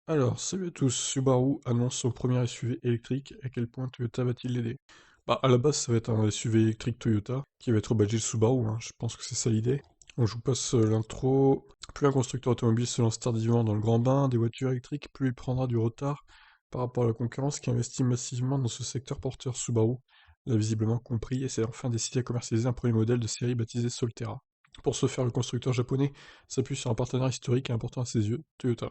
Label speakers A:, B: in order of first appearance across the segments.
A: Alors, salut à tous, Subaru annonce son premier SUV électrique, à quel point Toyota va-t-il l'aider? Bah, à la base, ça va être un SUV électrique Toyota, qui va être badgé Subaru, hein, je pense que c'est ça l'idée. Donc je vous passe l'intro. Plus un constructeur automobile se lance tardivement dans le grand bain des voitures électriques, plus il prendra du retard par rapport à la concurrence qui investit massivement dans ce secteur porteur. Subaru l'a visiblement compris et s'est enfin décidé à commercialiser un premier modèle de série baptisé Solterra. Pour ce faire, le constructeur japonais s'appuie sur un partenaire historique et important à ses yeux, Toyota.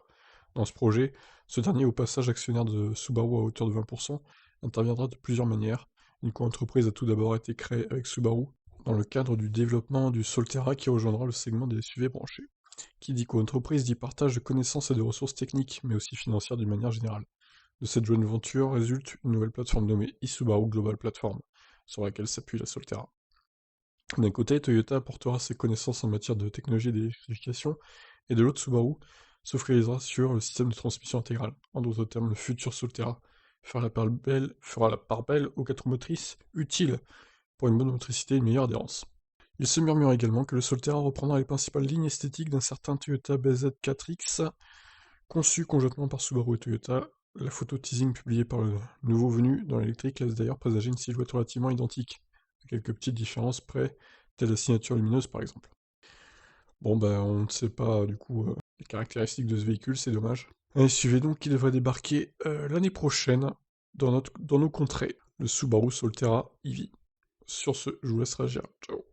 A: Dans ce projet, ce dernier, au passage actionnaire de Subaru à hauteur de 20%, interviendra de plusieurs manières. Une co-entreprise a tout d'abord été créée avec Subaru dans le cadre du développement du Solterra qui rejoindra le segment des SUV branchés. Qui dit co-entreprise dit partage de connaissances et de ressources techniques, mais aussi financières d'une manière générale. De cette joint venture résulte une nouvelle plateforme nommée eSubaru Global Platform, sur laquelle s'appuie la Solterra. D'un côté, Toyota apportera ses connaissances en matière de technologie d'électrification, et de l'autre, Subaru se focalisera sur le système de transmission intégrale. En d'autres termes, le futur Solterra fera la part belle aux quatre motrices, utiles pour une bonne motricité et une meilleure adhérence. Il se murmure également que le Solterra reprendra les principales lignes esthétiques d'un certain Toyota BZ4X, conçu conjointement par Subaru et Toyota. La photo teasing publiée par le nouveau venu dans l'électrique laisse d'ailleurs présager une silhouette relativement identique, à quelques petites différences près, telle la signature lumineuse par exemple. Bon bah on ne sait pas du coup les caractéristiques de ce véhicule, c'est dommage. Un SUV donc qui devrait débarquer l'année prochaine dans nos contrées, le Subaru Solterra EV. Sur ce, je vous laisse réagir. Ciao.